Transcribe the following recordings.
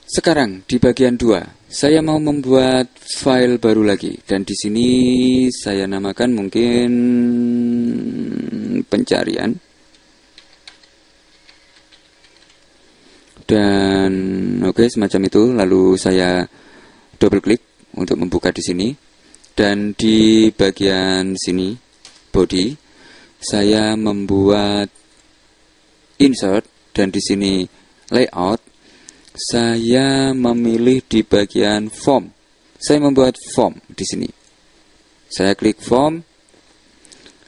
Sekarang di bagian 2, saya mau membuat file baru lagi, dan di sini saya namakan mungkin pencarian. Dan oke, semacam itu. Lalu saya double klik untuk membuka di sini, dan di bagian sini body saya membuat insert, dan di sini layout saya memilih di bagian form. Saya membuat form di sini. Saya klik form.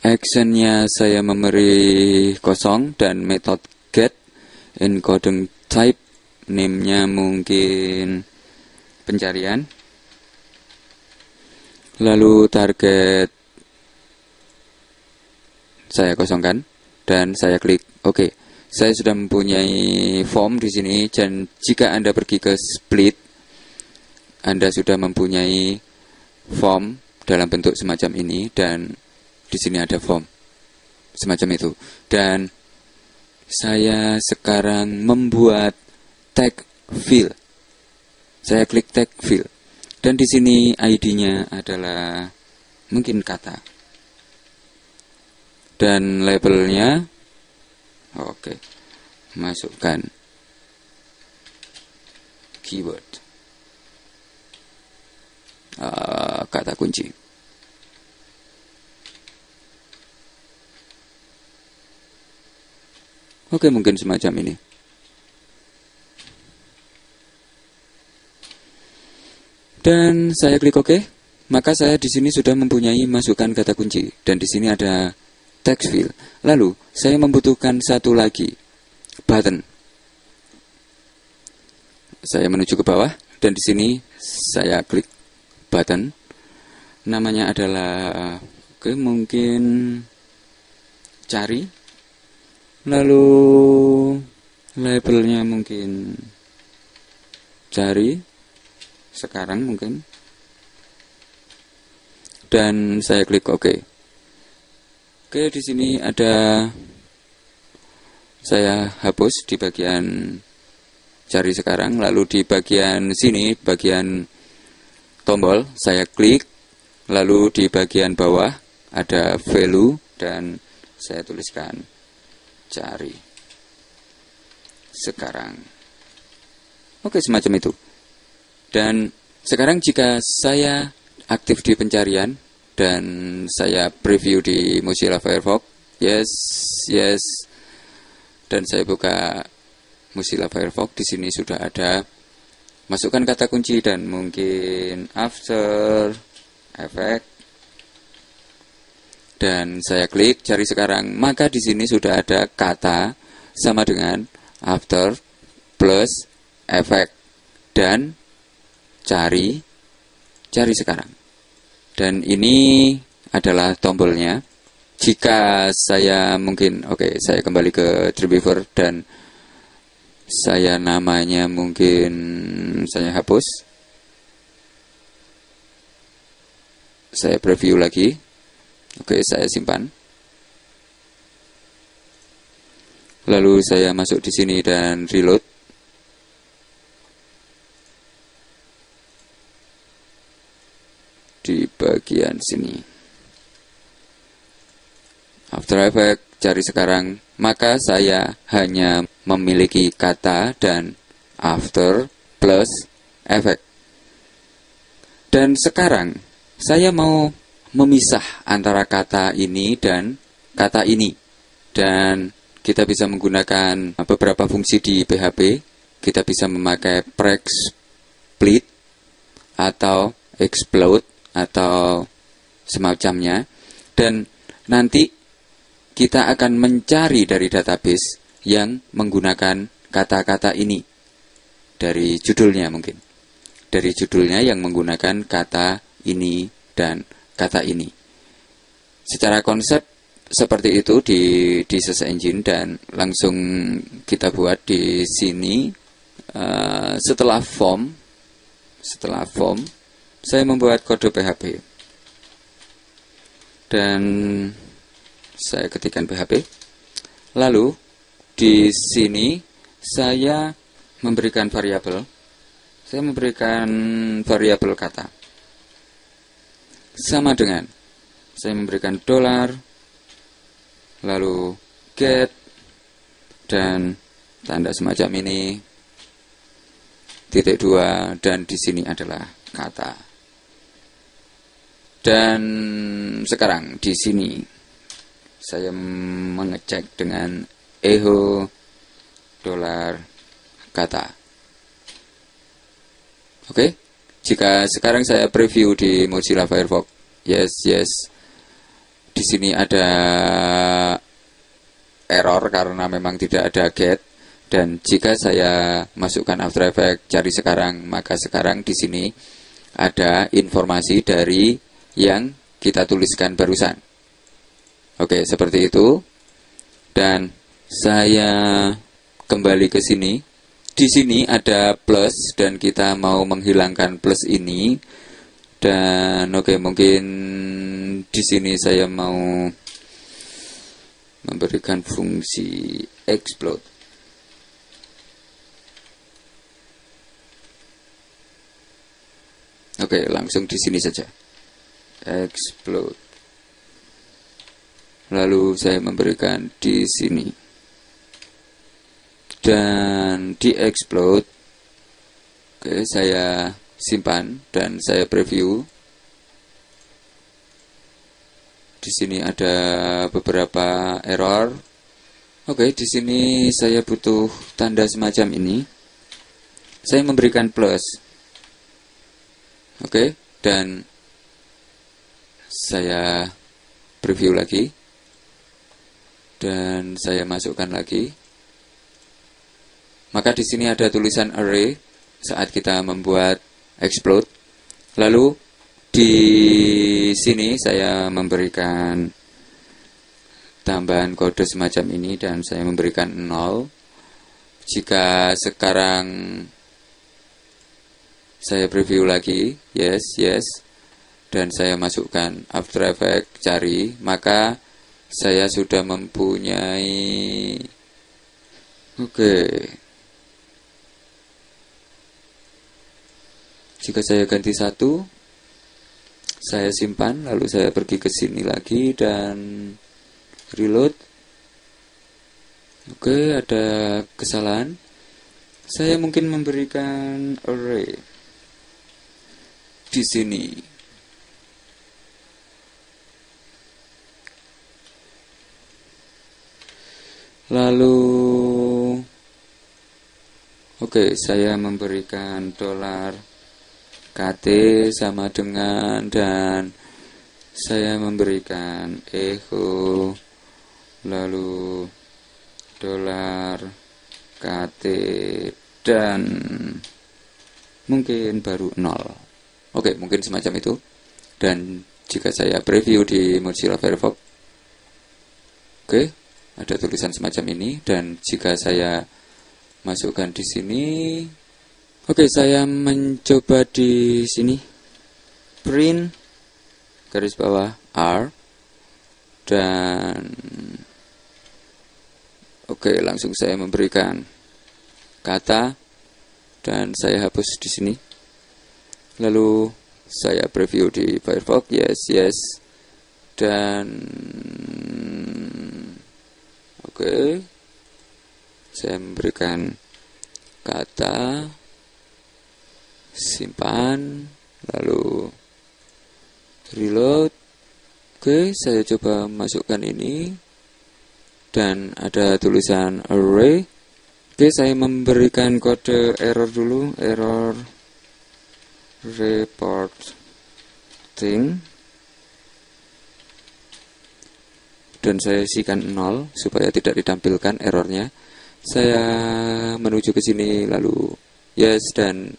Actionnya saya memberi kosong, dan method get encoding type name-nya mungkin pencarian. Lalu target saya kosongkan, dan saya klik OK. Saya sudah mempunyai form di sini, dan jika Anda pergi ke split, Anda sudah mempunyai form dalam bentuk semacam ini, dan di sini ada form semacam itu. Dan saya sekarang membuat tag field. Saya klik tag field, dan di sini ID-nya adalah mungkin kata, dan labelnya oke, masukkan keyword, kata kunci. Oke, mungkin semacam ini. Dan saya klik OK, maka saya di sini sudah mempunyai masukkan kata kunci, dan di sini ada text field. Lalu saya membutuhkan satu lagi, button. Saya menuju ke bawah, dan di sini saya klik button. Namanya adalah oke, mungkin cari. Lalu labelnya mungkin cari sekarang mungkin. Dan saya klik OK. Oke, di sini ada, saya hapus di bagian cari sekarang. Lalu di bagian sini, bagian tombol, saya klik. Lalu di bagian bawah ada value, dan saya tuliskan cari sekarang. Oke, semacam itu. Dan sekarang jika saya aktif di pencarian, dan saya preview di Mozilla Firefox, yes, dan saya buka Mozilla Firefox, di sini sudah ada masukkan kata kunci dan mungkin after effect, dan saya klik cari sekarang, maka di sini sudah ada kata sama dengan after plus effect dan cari sekarang. Dan ini adalah tombolnya. Jika saya mungkin, oke, saya kembali ke Dreamweaver, dan saya namanya mungkin saya hapus. Saya preview lagi. Oke, saya simpan. Lalu saya masuk di sini dan reload. Di bagian sini After Effects cari sekarang, maka saya hanya memiliki kata dan after plus effect. Dan sekarang saya mau memisah antara kata ini dan kata ini, dan kita bisa menggunakan beberapa fungsi di PHP. Kita bisa memakai break split atau explode atau semacamnya, dan nanti kita akan mencari dari database yang menggunakan kata-kata ini dari judulnya, mungkin dari judulnya yang menggunakan kata ini dan kata ini. Secara konsep seperti itu di search engine, dan langsung kita buat di sini. Setelah form saya membuat kode PHP, dan saya ketikkan PHP. Lalu di sini saya memberikan variabel. Saya memberikan variabel kata. Sama dengan saya memberikan dolar, lalu get, dan tanda semacam ini, titik 2, dan di sini adalah kata. Dan sekarang di sini saya mengecek dengan echo dolar kata. Oke, jika sekarang saya preview di Mozilla Firefox, yes, di sini ada error karena memang tidak ada get. Dan jika saya masukkan After Effects cari sekarang, maka sekarang di sini ada informasi dari yang kita tuliskan barusan. Oke, seperti itu. Dan saya kembali ke sini. Di sini ada plus dan kita mau menghilangkan plus ini. Dan oke, mungkin di sini saya mau memberikan fungsi explode. Oke, langsung di sini saja. Explode. Lalu saya memberikan di sini. Dan di explode. Oke, saya simpan dan saya preview. Di sini ada beberapa error. Oke, di sini saya butuh tanda semacam ini. Saya memberikan plus. Oke, dan saya preview lagi. Dan saya masukkan lagi. Maka di sini ada tulisan array saat kita membuat explode. Lalu di sini saya memberikan tambahan kode semacam ini dan saya memberikan 0. Jika sekarang saya preview lagi, yes, dan saya masukkan After Effects cari, maka saya sudah mempunyai jika saya ganti 1, saya simpan, lalu saya pergi ke sini lagi dan reload. Oke, ada kesalahan. Saya mungkin memberikan array di sini. Lalu saya memberikan dolar KT sama dengan, dan saya memberikan echo lalu dolar KT dan mungkin baru 0. Oke, mungkin semacam itu. Dan jika saya preview di Mozilla Firefox, ada tulisan semacam ini. Dan jika saya masukkan di sini, saya mencoba di sini print garis bawah R dan langsung saya memberikan kata dan saya hapus di sini. Lalu saya preview di Firefox, yes, dan saya memberikan kata, simpan, lalu reload. Saya coba masukkan ini dan ada tulisan array. Saya memberikan kode error dulu, error reporting, dan saya isikan 0 supaya tidak ditampilkan errornya. Saya menuju ke sini lalu yes, dan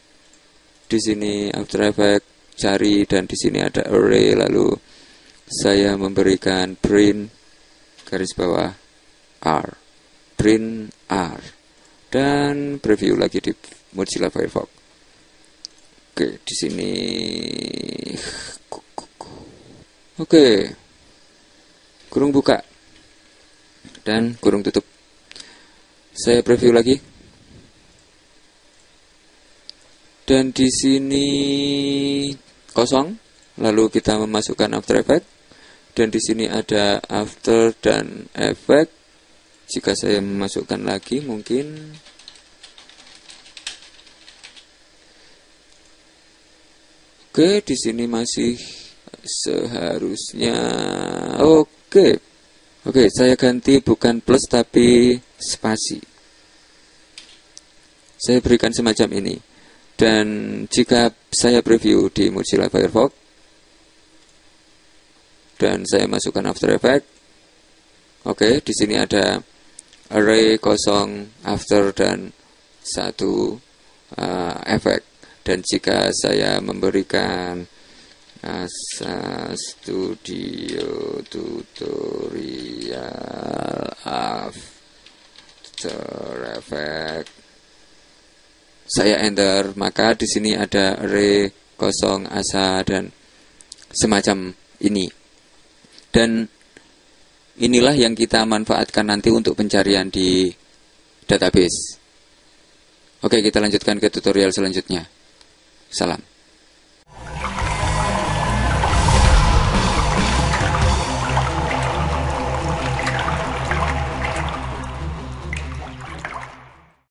di sini After Effects cari dan di sini ada array, lalu saya memberikan print garis bawah R, print R, dan preview lagi di Mozilla Firefox. Di sini kurung buka dan kurung tutup. Saya preview lagi. Dan di sini kosong, lalu kita memasukkan After Effects. Dan di sini ada After dan Effect. Jika saya memasukkan lagi mungkin oke, di sini masih seharusnya oke. Oke, saya ganti bukan plus tapi spasi. Saya berikan semacam ini. Dan jika saya preview di Mozilla Firefox dan saya masukkan After Effects, oke, di sini ada array kosong, after dan satu efek. Dan jika saya memberikan Asa Studio Tutorial After Effects, saya enter, maka di sini ada array kosong, asa dan semacam ini. Dan inilah yang kita manfaatkan nanti untuk pencarian di database. Oke, kita lanjutkan ke tutorial selanjutnya. Salam.